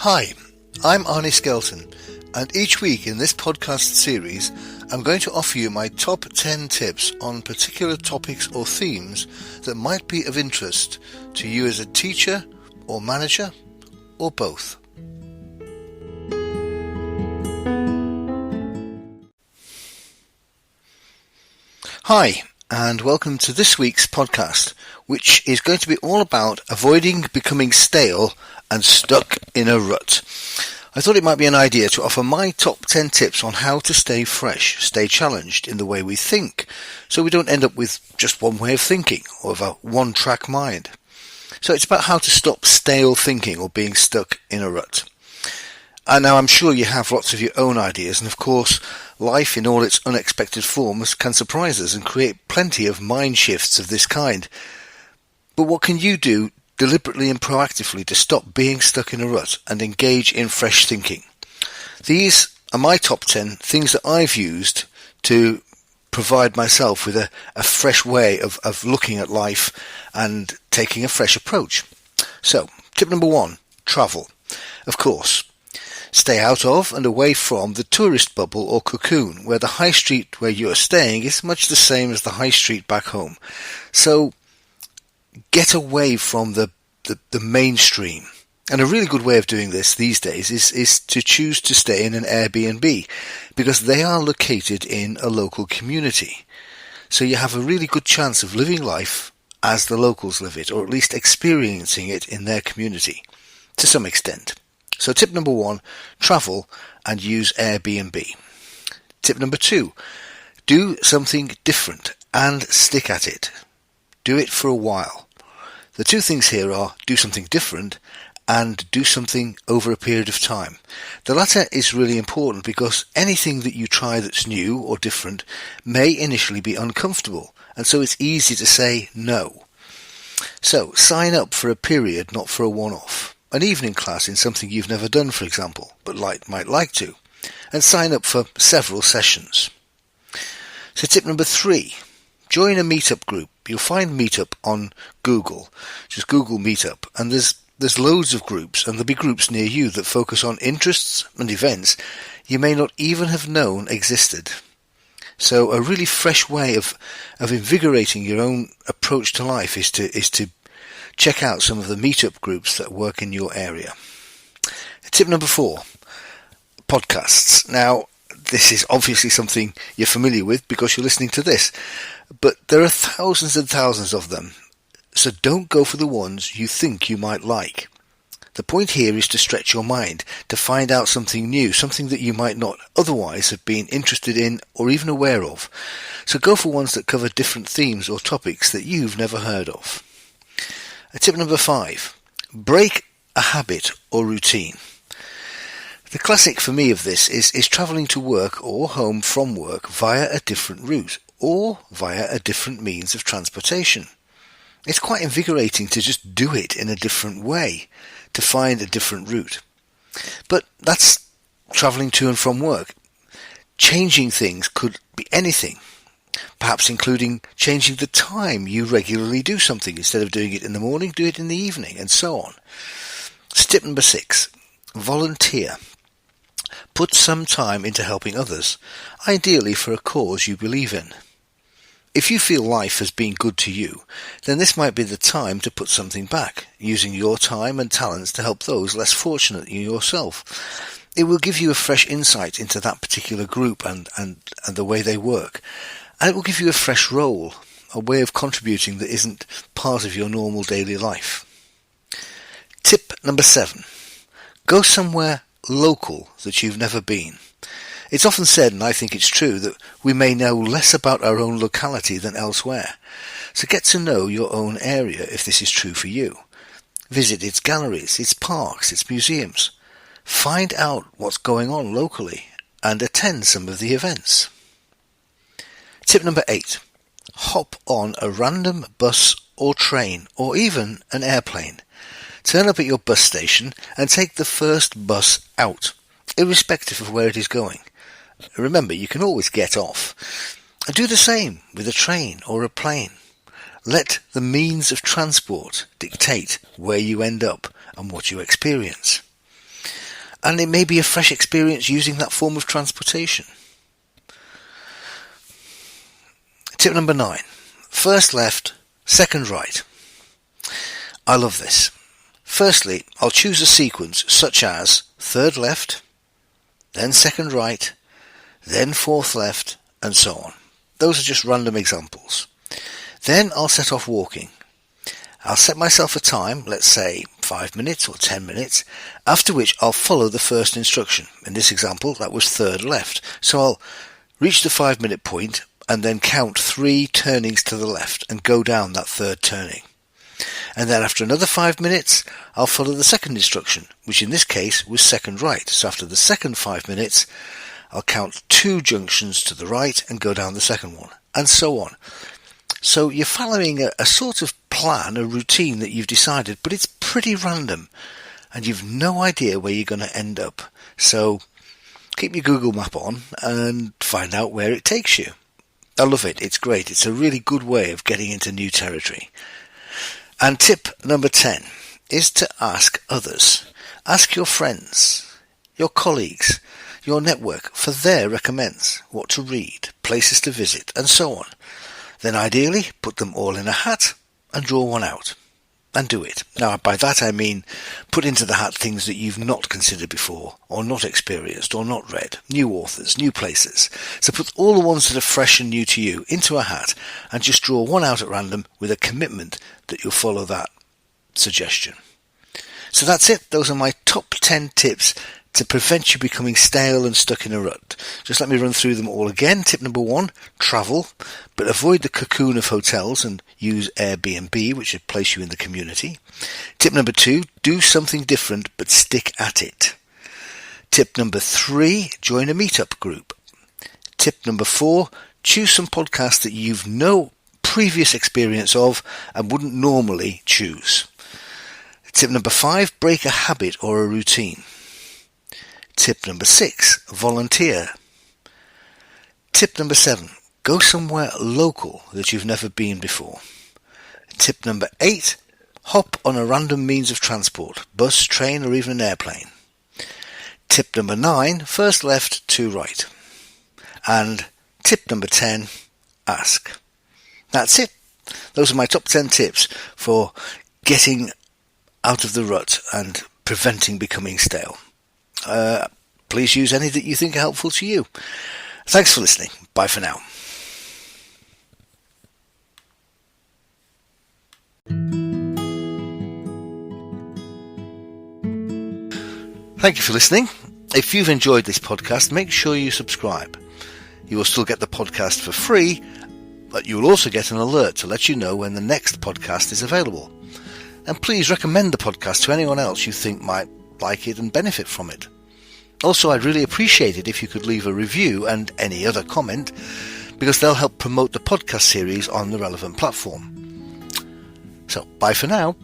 Hi, I'm Arnie Skelton, and each week in this podcast series I'm going to offer you my top 10 tips on particular topics or themes that might be of interest to you as a teacher or manager or both. Hi, and welcome to this week's podcast, which is going to be all about avoiding becoming stale and stuck in a rut. I thought it might be an idea to offer my top 10 tips on how to stay fresh, stay challenged in the way we think, so we don't end up with just one way of thinking or with a one-track mind. So it's about how to stop stale thinking or being stuck in a rut. And now I'm sure you have lots of your own ideas, and of course life in all its unexpected forms can surprise us and create plenty of mind shifts of this kind. But what can you do deliberately and proactively to stop being stuck in a rut and engage in fresh thinking? These are my top 10 things that I've used to provide myself with a fresh way of looking at life and taking a fresh approach. So, tip number 1, travel. Of course, stay out of and away from the tourist bubble or cocoon where the high street where you are staying is much the same as the high street back home. So get away from the mainstream. And a really good way of doing this these days is to choose to stay in an Airbnb, because they are located in a local community. So you have a really good chance of living life as the locals live it, or at least experiencing it in their community to some extent. So tip number 1, travel and use Airbnb. Tip number 2, do something different and stick at it. Do it for a while. The two things here are do something different and do something over a period of time. The latter is really important because anything that you try that's new or different may initially be uncomfortable, and so it's easy to say no. So sign up for a period, not for a one-off. An evening class in something you've never done, for example, but might like to, and sign up for several sessions. So tip number 3, join a meetup group. You'll find Meetup on Google. Just Google Meetup, and there's loads of groups, and there'll be groups near you that focus on interests and events you may not even have known existed. So a really fresh way of invigorating your own approach to life is to check out some of the meetup groups that work in your area. Tip number 4, podcasts. Now, this is obviously something you're familiar with because you're listening to this, but there are thousands and thousands of them, so don't go for the ones you think you might like. The point here is to stretch your mind, to find out something new, something that you might not otherwise have been interested in or even aware of. So go for ones that cover different themes or topics that you've never heard of. Tip number 5, break a habit or routine. The classic for me of this is travelling to work or home from work via a different route or via a different means of transportation. It's quite invigorating to just do it in a different way, to find a different route. But that's travelling to and from work. Changing things could be anything, perhaps including changing the time you regularly do something. Instead of doing it in the morning, do it in the evening, and so on. Tip number 6, volunteer. Put some time into helping others, ideally for a cause you believe in. If you feel life has been good to you, then this might be the time to put something back, using your time and talents to help those less fortunate than yourself. It will give you a fresh insight into that particular group and the way they work, and it will give you a fresh role, a way of contributing that isn't part of your normal daily life. Tip number 7, go somewhere local that you've never been. It's often said, and I think it's true, that we may know less about our own locality than elsewhere. So get to know your own area if this is true for you. Visit its galleries, its parks, its museums. Find out what's going on locally and attend some of the events. Tip number 8, hop on a random bus or train or even an airplane. Turn up at your bus station and take the first bus out, irrespective of where it is going. Remember, you can always get off. And do the same with a train or a plane. Let the means of transport dictate where you end up and what you experience. and it may be a fresh experience using that form of transportation. Tip number 9. First left, second right. I love this. Firstly, I'll choose a sequence such as third left, then second right, then fourth left, and so on. Those are just random examples. Then I'll set off walking. I'll set myself a time, let's say 5 minutes or 10 minutes, after which I'll follow the first instruction. In this example, that was third left. So I'll reach the 5-minute point and then count 3 turnings to the left and go down that third turning. And then after another 5 minutes, I'll follow the second instruction, which in this case was second right. So after the second 5 minutes, I'll count 2 junctions to the right and go down the second one, and so on. So you're following a sort of plan, a routine that you've decided, but it's pretty random and you've no idea where you're going to end up. So keep your Google map on and find out where it takes you. I love it. It's great. It's a really good way of getting into new territory. And tip number 10 is to ask others. Ask your friends, your colleagues, your network for their recommends, what to read, places to visit, and so on. Then ideally, put them all in a hat and draw one out. And do it. Now, by that I mean put into the hat things that you've not considered before, or not experienced, or not read. New authors, new places. So put all the ones that are fresh and new to you into a hat and just draw one out at random with a commitment that you'll follow that suggestion. So that's it. Those are my top 10 tips to prevent you becoming stale and stuck in a rut. Just let me run through them all again. Tip number 1, travel, but avoid the cocoon of hotels and use Airbnb, which would place you in the community. Tip number 2, do something different but stick at it. Tip number 3, join a meetup group. Tip number 4, choose some podcasts that you've no previous experience of and wouldn't normally choose. Tip number 5, break a habit or a routine. Tip number 6, volunteer. Tip number 7, go somewhere local that you've never been before. Tip number 8, hop on a random means of transport, bus, train, or even an airplane. Tip number 9, first left, 2 right. And tip number 10, ask. That's it. Those are my top 10 tips for getting out of the rut and preventing becoming stale. Please use any that you think are helpful to you. Thanks for listening. Bye for now. Thank you for listening. If you've enjoyed this podcast, make sure you subscribe. You will still get the podcast for free, but you will also get an alert to let you know when the next podcast is available. And please recommend the podcast to anyone else you think might like it and benefit from it. Also, I'd really appreciate it if you could leave a review and any other comment, because they'll help promote the podcast series on the relevant platform. So, bye for now.